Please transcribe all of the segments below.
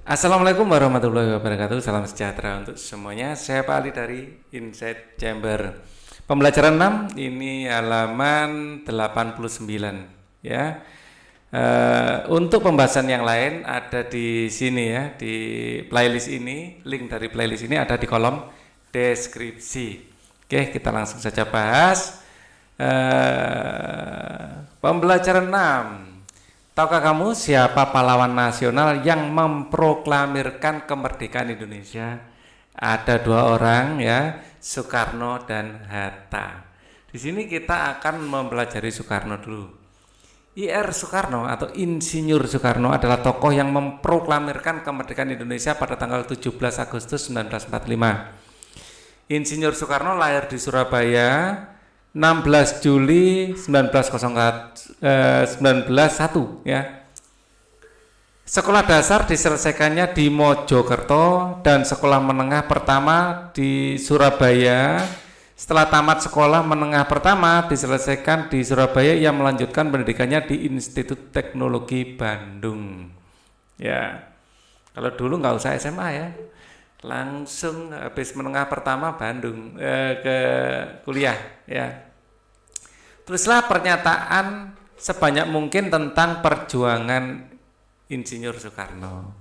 Assalamualaikum warahmatullahi wabarakatuh. Salam sejahtera untuk semuanya. Saya Pak Ali dari Insight Chamber. Pembelajaran 6 ini halaman 89 ya. Untuk pembahasan yang lain ada di sini ya, di playlist ini. Link dari playlist ini ada di kolom deskripsi. Oke, kita langsung saja bahas. Pembelajaran 6. Tahukah kamu siapa pahlawan nasional yang memproklamirkan kemerdekaan Indonesia? Ada dua orang ya, Soekarno dan Hatta. Di sini kita akan mempelajari Soekarno dulu. Ir Soekarno atau Insinyur Soekarno adalah tokoh yang memproklamirkan kemerdekaan Indonesia pada tanggal 17 Agustus 1945. Insinyur Soekarno lahir di Surabaya 16 Juli 1901 ya. Sekolah dasar diselesaikannya di Mojokerto dan sekolah menengah pertama di Surabaya. Setelah tamat sekolah menengah pertama diselesaikan di Surabaya, ia melanjutkan pendidikannya di Institut Teknologi Bandung. Ya, kalau dulu nggak usah SMA ya, langsung habis menengah pertama Bandung ke kuliah ya. Tulislah pernyataan sebanyak mungkin tentang perjuangan Insinyur Soekarno.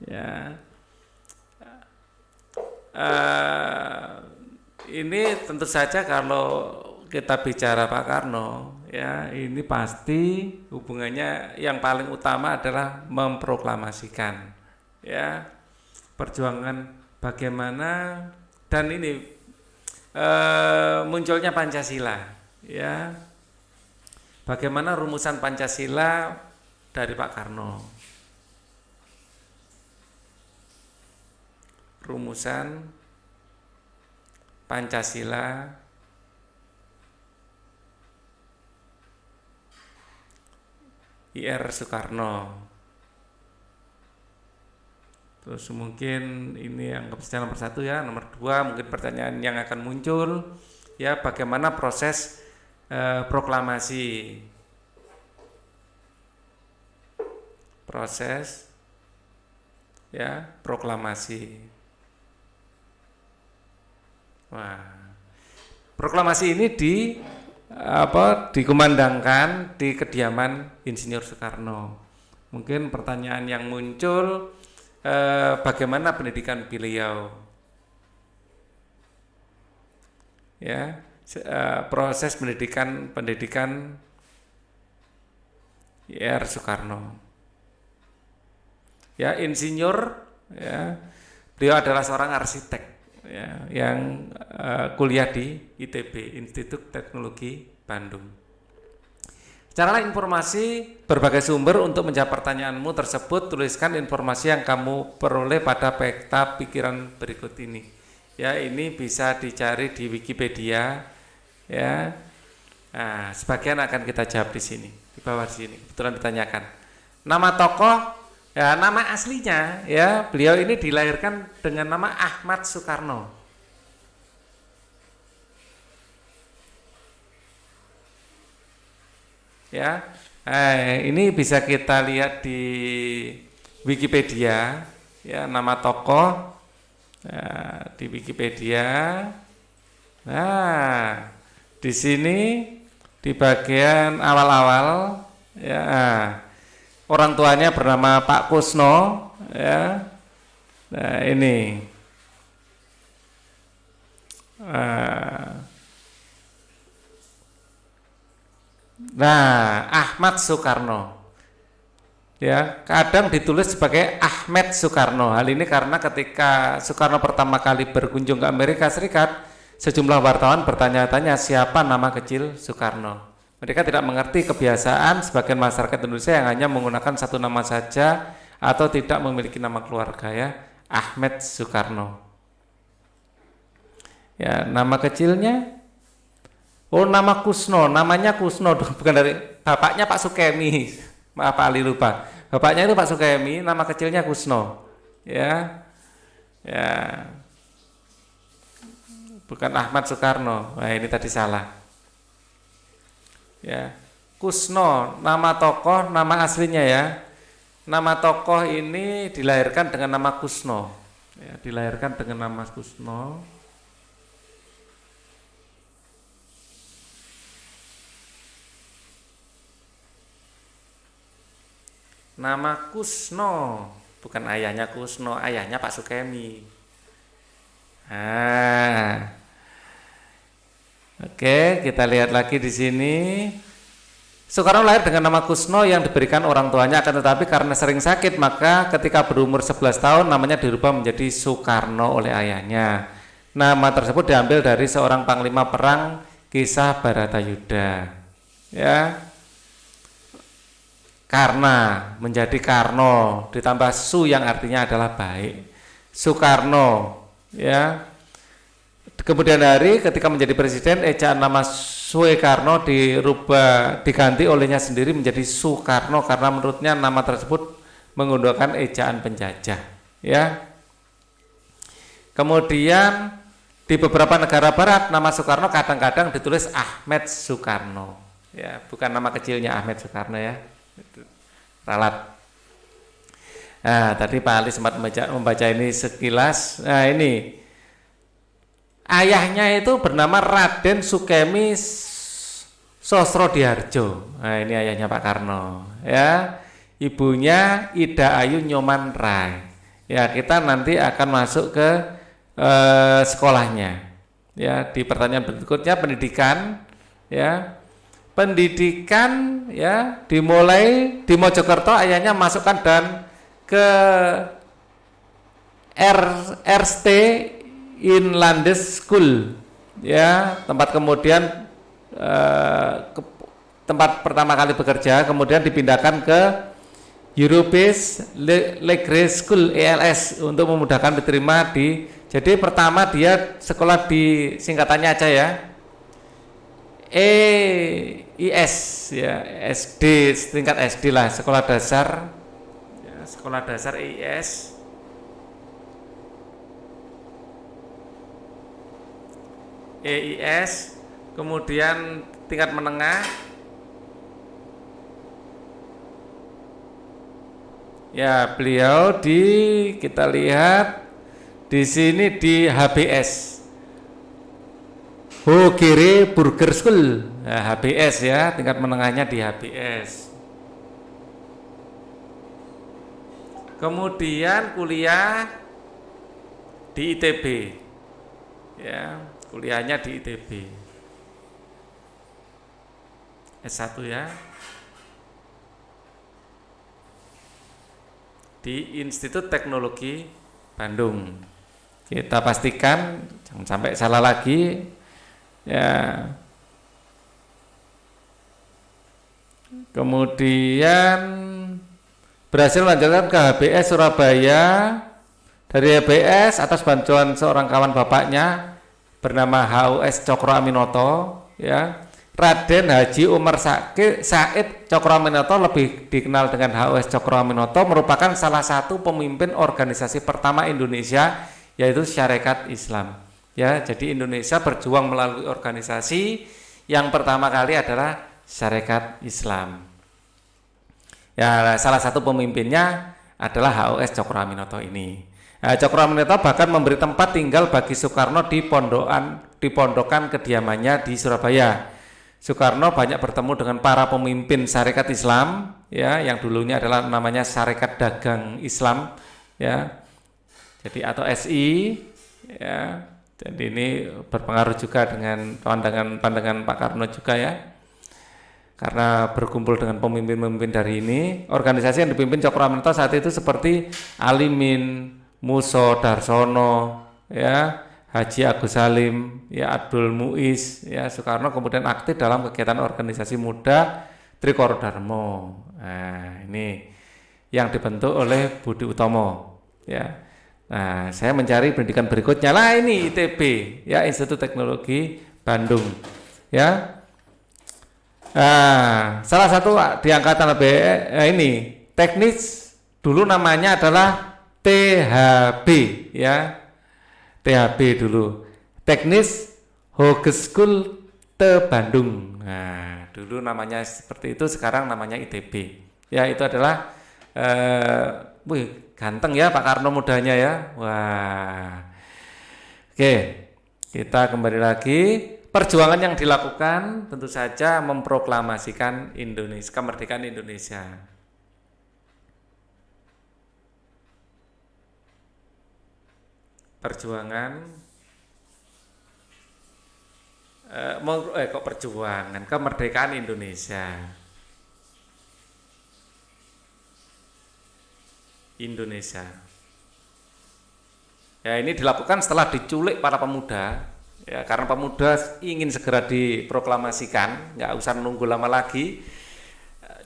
Ya, ini tentu saja kalau kita bicara Pak Karno, ya ini pasti hubungannya yang paling utama adalah memproklamasikan, ya perjuangan bagaimana dan ini munculnya Pancasila. Ya, bagaimana rumusan Pancasila dari Pak Karno? Rumusan Pancasila Ir Soekarno. Terus mungkin ini anggap secara nomor 1 ya. Nomor 2 mungkin pertanyaan yang akan muncul ya, bagaimana proses proklamasi, proses ya proklamasi. Wah, proklamasi ini dikumandangkan di kediaman Insinyur Soekarno. Mungkin pertanyaan yang muncul, bagaimana pendidikan beliau ya, proses pendidikan Ir Soekarno. Ya, insinyur ya, beliau adalah seorang arsitek ya, yang kuliah di ITB, Institut Teknologi Bandung. Carilah informasi berbagai sumber untuk menjawab pertanyaanmu tersebut. Tuliskan informasi yang kamu peroleh pada peta pikiran berikut ini. Ya, ini bisa dicari di Wikipedia. Ya, nah, sebagian akan kita jawab di sini, di bawah sini. Kebetulan ditanyakan. Nama tokoh, ya nama aslinya, ya beliau ini dilahirkan dengan nama Ahmad Soekarno. Ya, ini bisa kita lihat di Wikipedia. Ya, nama tokoh di Wikipedia. Nah, di sini di bagian awal-awal ya, orang tuanya bernama Pak Kusno ya. Nah, ini Ahmad Soekarno. Ya, kadang ditulis sebagai Ahmed Soekarno. Hal ini karena ketika Soekarno pertama kali berkunjung ke Amerika Serikat, sejumlah wartawan bertanya-tanya siapa nama kecil Soekarno. Mereka tidak mengerti kebiasaan sebagian masyarakat Indonesia yang hanya menggunakan satu nama saja atau tidak memiliki nama keluarga ya. Ahmed Soekarno. Ya, nama kecilnya nama Kusno, namanya Kusno, bukan dari bapaknya Pak Sukemi. Maaf Pak Ali lupa. Bapaknya itu Pak Sukemi, nama kecilnya Kusno. Ya. Ya. Bukan Ahmad Soekarno. Nah, ini tadi salah. Ya. Kusno, nama tokoh, nama aslinya ya. Nama tokoh ini dilahirkan dengan nama Kusno. Ya, dilahirkan dengan nama Kusno. Nama Kusno, bukan ayahnya Kusno, ayahnya Pak Sukemi. Oke, kita lihat lagi di sini. Soekarno lahir dengan nama Kusno yang diberikan orang tuanya, akan tetapi karena sering sakit maka ketika berumur 11 tahun namanya dirubah menjadi Soekarno oleh ayahnya. Nama tersebut diambil dari seorang panglima perang kisah Baratayuda. Ya. Karena menjadi Karno ditambah Su yang artinya adalah baik. Soekarno, ya. Kemudian hari ketika menjadi presiden, ejaan nama Soekarno diganti olehnya sendiri menjadi Soekarno karena menurutnya nama tersebut menggunakan ejaan penjajah, ya. Kemudian di beberapa negara barat nama Soekarno kadang-kadang ditulis Ahmed Soekarno, ya, bukan nama kecilnya Ahmed Soekarno, ya. Ralat. Nah, tadi Pak Ali sempat membaca ini sekilas. Nah, ini ayahnya itu bernama Raden Sukemi Sosrodiharjo. Nah, ini ayahnya Pak Karno, ya. Ibunya Ida Ayu Nyoman Rai. Ya, kita nanti akan masuk ke sekolahnya. Ya, di pertanyaan berikutnya pendidikan, ya. Pendidikan, ya, dimulai di Mojokerto, ayahnya masukkan dan ke RST Inlandes School, ya, tempat kemudian tempat pertama kali bekerja, kemudian dipindahkan ke Europees Legre School ELS untuk memudahkan diterima di. Jadi pertama dia sekolah di singkatannya aja, ya, EIS, ya, SD, tingkat SD lah, sekolah dasar, ya, sekolah dasar EIS. EIS, kemudian tingkat menengah, ya, beliau kita lihat di sini di HBS. Hogere Burger School, nah, HBS, ya, tingkat menengahnya di HBS. Kemudian kuliah di ITB, ya, kuliahnya di ITB S1, ya, di Institut Teknologi Bandung. Kita pastikan jangan sampai salah lagi, ya. Kemudian berhasil melanjutkan ke HBS Surabaya. Dari HBS atas bantuan seorang kawan bapaknya bernama HUS Cokro Aminoto, ya, Raden Haji Umar Said Cokro Aminoto, lebih dikenal dengan HUS Cokro Aminoto, merupakan salah satu pemimpin organisasi pertama Indonesia, yaitu Syarikat Islam. Ya, jadi Indonesia berjuang melalui organisasi yang pertama kali adalah Syarikat Islam. Ya, salah satu pemimpinnya adalah HUS Cokro Aminoto ini. Nah, Cokro Aminoto bahkan memberi tempat tinggal bagi Soekarno di pondokan kediamannya di Surabaya. Soekarno banyak bertemu dengan para pemimpin Syarikat Islam, ya, yang dulunya adalah namanya Syarikat Dagang Islam, ya. Jadi atau SI, ya. Jadi ini berpengaruh juga dengan pandangan Pak Karno juga, ya. Karena berkumpul dengan pemimpin-pemimpin dari ini, organisasi yang dipimpin Cokro Aminoto saat itu seperti Alimin, Muso Darsono, ya, Haji Agus Salim, ya, Abdul Muiz, ya. Soekarno kemudian aktif dalam kegiatan organisasi muda Trikoro Darmo. Nah, ini yang dibentuk oleh Budi Utomo, ya. Nah, saya mencari pendidikan berikutnya lah, ini ITB, ya, Institut Teknologi Bandung, ya. Nah, salah satu di angkatan ini teknis dulu namanya adalah THB, ya, THB dulu, Teknis Hogeschool Te Bandung. Nah, dulu namanya seperti itu, sekarang namanya ITB. Ya, itu adalah Eh, Wih, ganteng ya Pak Karno mudanya ya. Wah. Oke, kita kembali lagi. Perjuangan yang dilakukan tentu saja memproklamasikan Indonesia, kemerdekaan Indonesia. Perjuangan kok perjuangan kemerdekaan Indonesia. Indonesia. Ya, ini dilakukan setelah diculik para pemuda. Ya, karena pemuda ingin segera diproklamasikan, nggak usah nunggu lama lagi.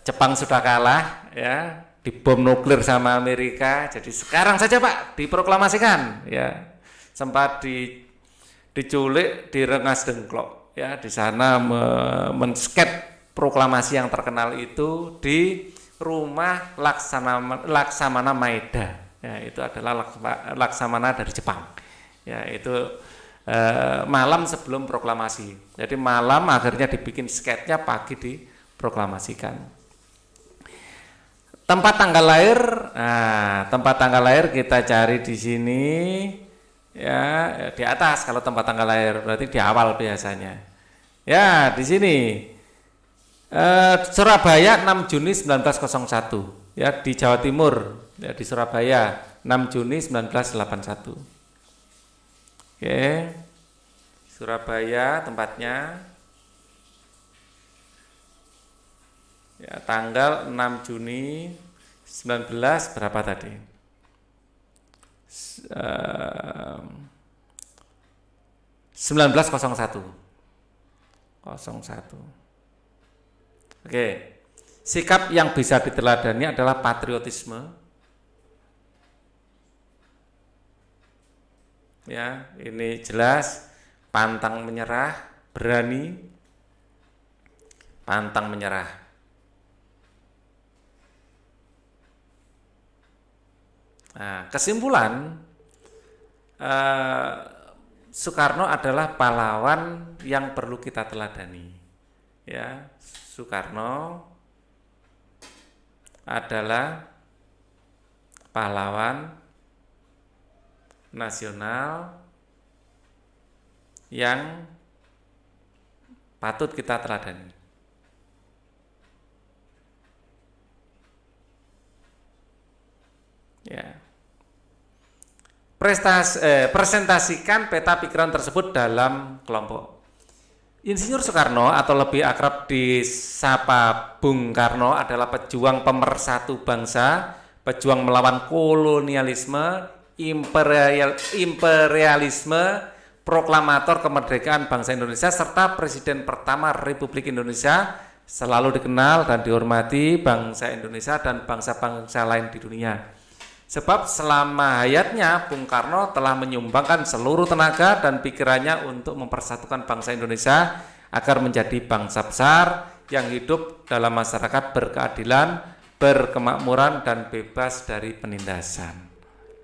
Jepang sudah kalah, ya, dibom nuklir sama Amerika. Jadi sekarang saja Pak diproklamasikan. Ya, sempat diculik di Rengas Dengklok. Ya, di sana mensket proklamasi yang terkenal itu di rumah Laksamana Maeda. Ya, itu adalah Laksamana dari Jepang. Ya, itu malam sebelum proklamasi. Jadi malam akhirnya dibikin sketnya, pagi diproklamasikan. Tempat tanggal lahir kita cari di sini ya, di atas kalau tempat tanggal lahir, berarti di awal biasanya. Ya, di sini Surabaya 6 Juni 1901, ya, di Jawa Timur, ya, di Surabaya 6 Juni 1981. Oke, Surabaya tempatnya, ya, tanggal 6 Juni 19 berapa tadi? 1901. 01. Oke, sikap yang bisa diteladani adalah patriotisme. Ya, ini jelas, pantang menyerah, berani, pantang menyerah. Nah, kesimpulan, Soekarno adalah pahlawan yang perlu kita teladani. Ya, Soekarno adalah pahlawan nasional yang patut kita teladani. Ya. Presentasikan peta pikiran tersebut dalam kelompok. Insinyur Soekarno atau lebih akrab disapa Bung Karno adalah pejuang pemersatu bangsa, pejuang melawan kolonialisme, imperialisme, proklamator kemerdekaan bangsa Indonesia, serta Presiden pertama Republik Indonesia, selalu dikenal dan dihormati bangsa Indonesia dan bangsa-bangsa lain di dunia. Sebab selama hayatnya Bung Karno telah menyumbangkan seluruh tenaga dan pikirannya untuk mempersatukan bangsa Indonesia agar menjadi bangsa besar yang hidup dalam masyarakat berkeadilan, berkemakmuran, dan bebas dari penindasan.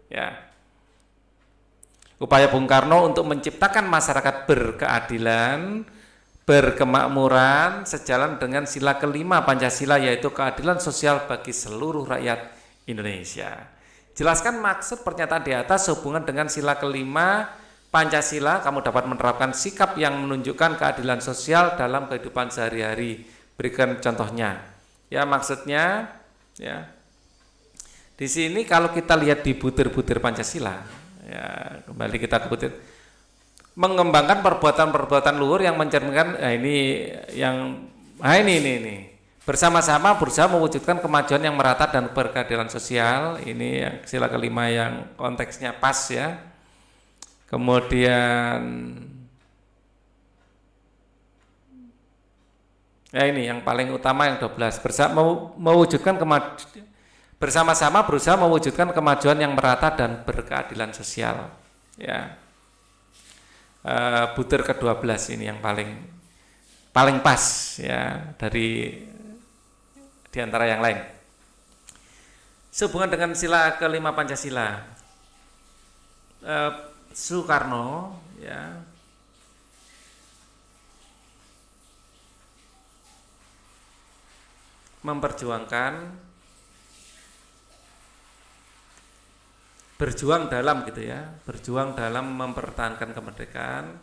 Ya. Upaya Bung Karno untuk menciptakan masyarakat berkeadilan, berkemakmuran sejalan dengan sila kelima Pancasila, yaitu keadilan sosial bagi seluruh rakyat Indonesia. Jelaskan maksud pernyataan di atas sehubungan dengan sila kelima Pancasila. Kamu dapat menerapkan sikap yang menunjukkan keadilan sosial dalam kehidupan sehari-hari. Berikan contohnya. Ya, maksudnya, ya, di sini kalau kita lihat di butir-butir Pancasila, ya, kembali kita ke butir, mengembangkan perbuatan-perbuatan luhur yang mencerminkan ini bersama-sama berusaha mewujudkan kemajuan yang merata dan berkeadilan sosial. Ini yang sila kelima yang konteksnya pas, ya. Kemudian ya, ini yang paling utama yang 12, bersama-sama berusaha mewujudkan kemajuan yang merata dan berkeadilan sosial. Ya, butir ke-12 ini yang paling pas, ya, dari antara yang lain. Sehubungan dengan sila kelima Pancasila, Soekarno, ya, memperjuangkan berjuang dalam gitu ya, berjuang dalam mempertahankan kemerdekaan.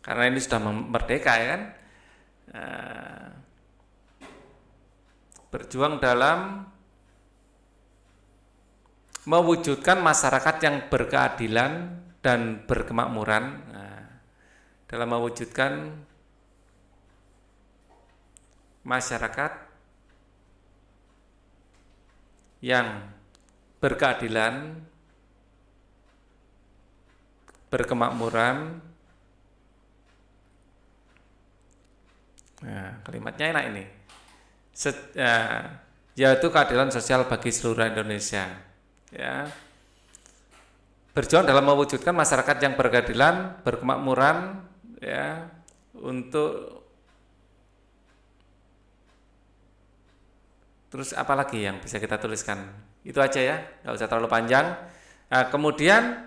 Karena ini sudah merdeka ya kan. Berjuang dalam mewujudkan masyarakat yang berkeadilan dan berkemakmuran. Dalam mewujudkan masyarakat yang berkeadilan, berkemakmuran. Nah, kalimatnya enak ini. Yaitu keadilan sosial bagi seluruh Indonesia. Ya. Berjuang dalam mewujudkan masyarakat yang berkeadilan, berkemakmuran, ya, untuk terus apa lagi yang bisa kita tuliskan? Itu aja ya, nggak usah terlalu panjang. Nah, kemudian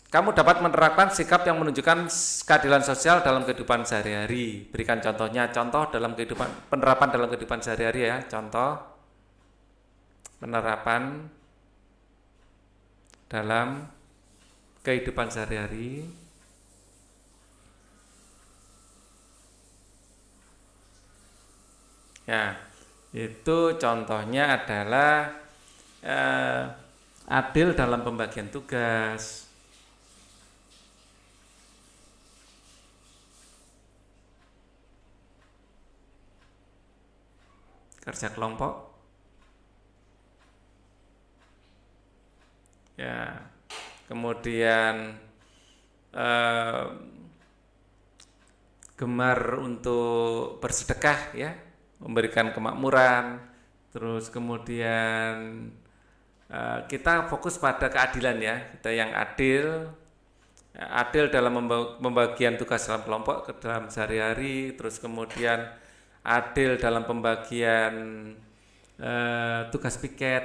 kamu dapat menerapkan sikap yang menunjukkan keadilan sosial dalam kehidupan sehari-hari. Berikan contohnya, contoh dalam kehidupan, penerapan dalam kehidupan sehari-hari ya, contoh penerapan dalam kehidupan sehari-hari. Ya, itu contohnya adalah adil dalam pembagian tugas, kerja kelompok, ya, kemudian gemar untuk bersedekah ya, memberikan kemakmuran, terus kemudian kita fokus pada keadilan ya, kita yang adil dalam pembagian tugas dalam kelompok ke dalam sehari-hari, terus kemudian adil dalam pembagian tugas piket,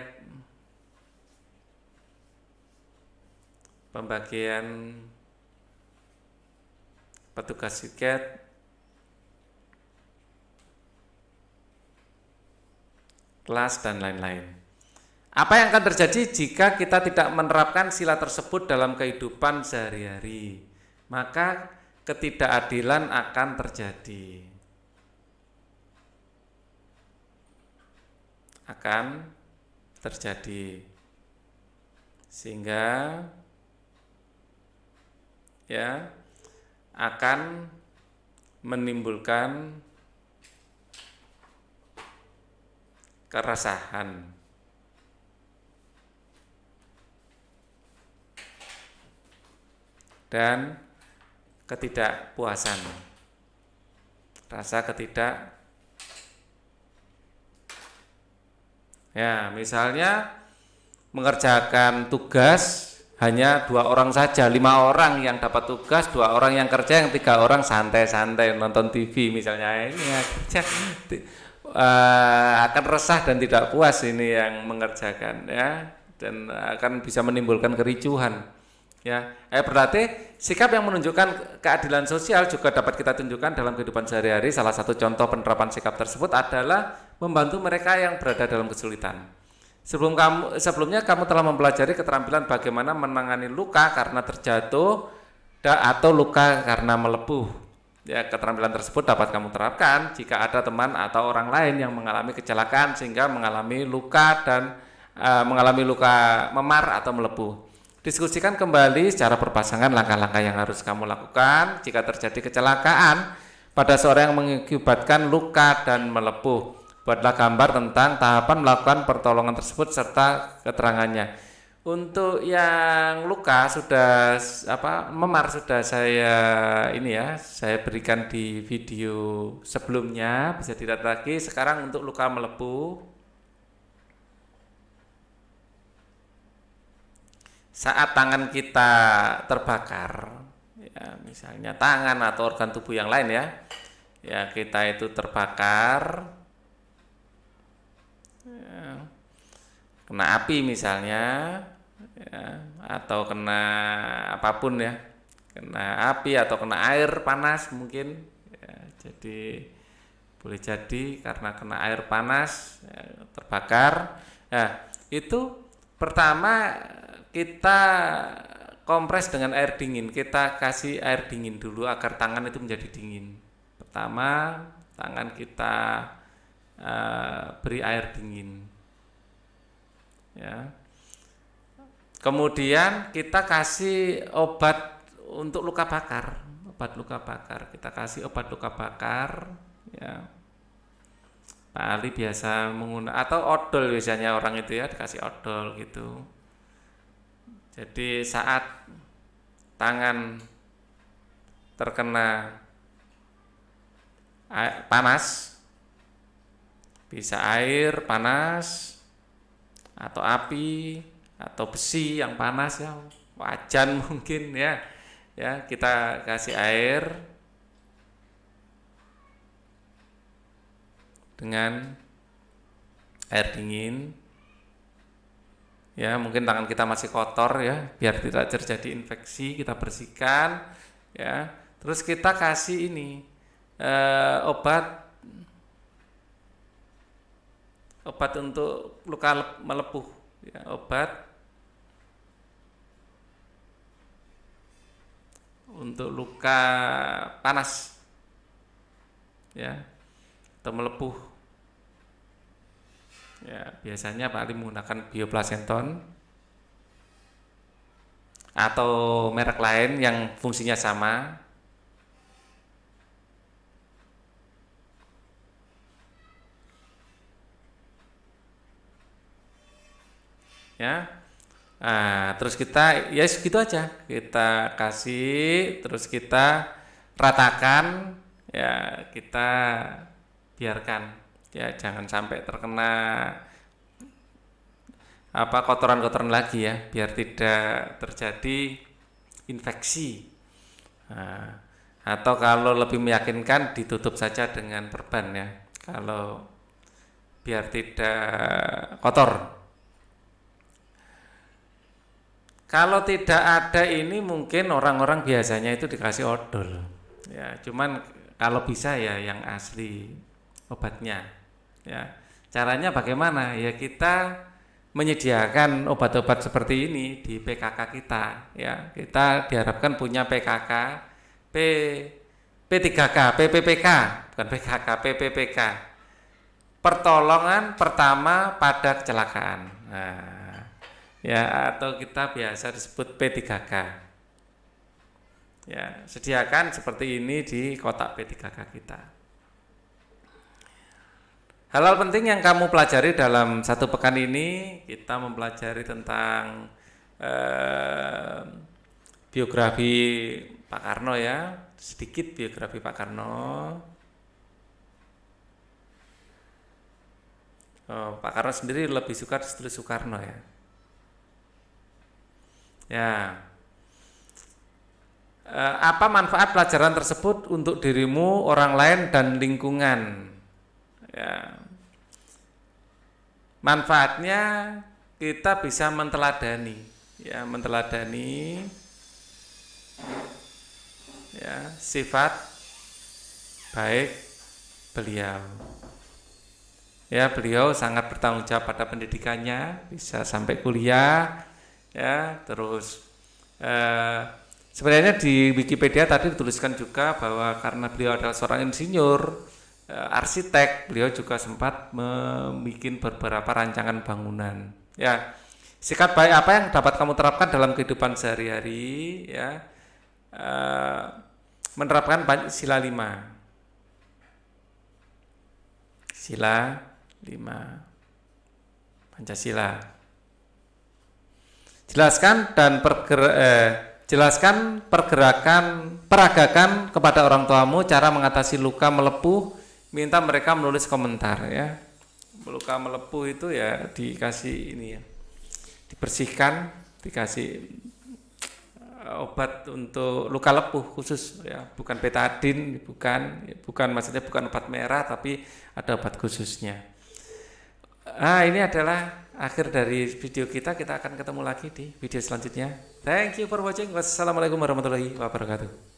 pembagian petugas piket, kelas dan lain-lain. Apa yang akan terjadi jika kita tidak menerapkan sila tersebut dalam kehidupan sehari-hari? Maka ketidakadilan akan terjadi. Sehingga ya akan menimbulkan keresahan dan ketidakpuasan, rasa ya, misalnya mengerjakan tugas hanya 2 orang saja, 5 orang yang dapat tugas, 2 orang yang kerja, yang 3 orang santai-santai nonton TV misalnya. Ini ya kerja akan resah dan tidak puas ini yang mengerjakan ya, dan akan bisa menimbulkan kericuhan ya. Berarti sikap yang menunjukkan keadilan sosial juga dapat kita tunjukkan dalam kehidupan sehari-hari. Salah satu contoh penerapan sikap tersebut adalah membantu mereka yang berada dalam kesulitan. Sebelumnya kamu telah mempelajari keterampilan bagaimana menangani luka karena terjatuh atau luka karena melepuh. Ya, keterampilan tersebut dapat kamu terapkan jika ada teman atau orang lain yang mengalami kecelakaan sehingga mengalami luka dan mengalami luka memar atau melepuh. Diskusikan kembali secara berpasangan langkah-langkah yang harus kamu lakukan jika terjadi kecelakaan pada seorang yang mengakibatkan luka dan melepuh. Buatlah gambar tentang tahapan melakukan pertolongan tersebut serta keterangannya. Untuk yang luka sudah memar sudah saya berikan di video sebelumnya, bisa dilihat lagi. Sekarang untuk luka melepuh, saat tangan kita terbakar, ya, misalnya tangan atau organ tubuh yang lain ya kita itu terbakar, ya, kena api misalnya, ya, atau kena apapun ya, kena api atau kena air panas mungkin, Ya, jadi boleh jadi karena kena air panas ya, terbakar. Nah, itu pertama kita kompres dengan air dingin. Kita kasih air dingin dulu agar tangan itu menjadi dingin. Pertama, tangan kita beri air dingin. Ya. Kemudian kita kasih obat untuk luka bakar, obat luka bakar. Kita kasih obat luka bakar, ya. Pak Ali biasa menggunakan atau odol biasanya orang itu ya dikasih odol gitu. Jadi saat tangan terkena panas, bisa air panas atau api atau besi yang panas ya, wajan mungkin ya. Ya, kita kasih air dengan air dingin. Ya, mungkin tangan kita masih kotor ya, biar tidak terjadi infeksi, kita bersihkan ya. Terus kita kasih ini obat untuk luka melepuh ya, obat untuk luka panas ya atau melepuh ya, biasanya Pak Ali menggunakan bioplacenton atau merek lain yang fungsinya sama ya. Nah, terus kita ya segitu aja, kita kasih, terus kita ratakan ya, kita biarkan ya, jangan sampai terkena kotoran-kotoran lagi ya, biar tidak terjadi infeksi. Nah, atau kalau lebih meyakinkan ditutup saja dengan perban ya, kalau biar tidak kotor. Kalau tidak ada ini mungkin orang-orang biasanya itu dikasih odol. Ya, cuman kalau bisa ya yang asli obatnya. Ya. Caranya bagaimana? Ya kita menyediakan obat-obat seperti ini di PKK kita. Ya, kita diharapkan punya PKK, P3K, PPPK, bukan PKK, PPPK. Pertolongan pertama pada kecelakaan. Nah, ya, atau kita biasa disebut P3K. Ya, sediakan seperti ini di kotak P3K kita. Hal-hal penting yang kamu pelajari dalam satu pekan ini, kita mempelajari tentang biografi Pak Karno ya, sedikit biografi Pak Karno. Pak Karno sendiri lebih suka ditulis Soekarno ya. Ya, apa manfaat pelajaran tersebut untuk dirimu, orang lain, dan lingkungan? Ya, manfaatnya kita bisa menteladani, ya, ya, sifat baik beliau. Ya, beliau sangat bertanggung jawab pada pendidikannya, bisa sampai kuliah. Ya, terus sebenarnya di Wikipedia tadi dituliskan juga bahwa karena beliau adalah seorang insinyur, arsitek, beliau juga sempat membuat beberapa rancangan bangunan. Ya, sikap baik apa yang dapat kamu terapkan dalam kehidupan sehari-hari? Ya, menerapkan sila 5. Sila 5 Pancasila. Jelaskan peragakan kepada orang tuamu cara mengatasi luka melepuh, minta mereka menulis komentar ya. Luka melepuh itu ya dikasih ini ya, dibersihkan, dikasih obat untuk luka lepuh khusus ya, bukan betadin, bukan maksudnya bukan obat merah, tapi ada obat khususnya. Ini adalah akhir dari video kita. Kita akan ketemu lagi di video selanjutnya. Thank you for watching. Wassalamualaikum warahmatullahi wabarakatuh.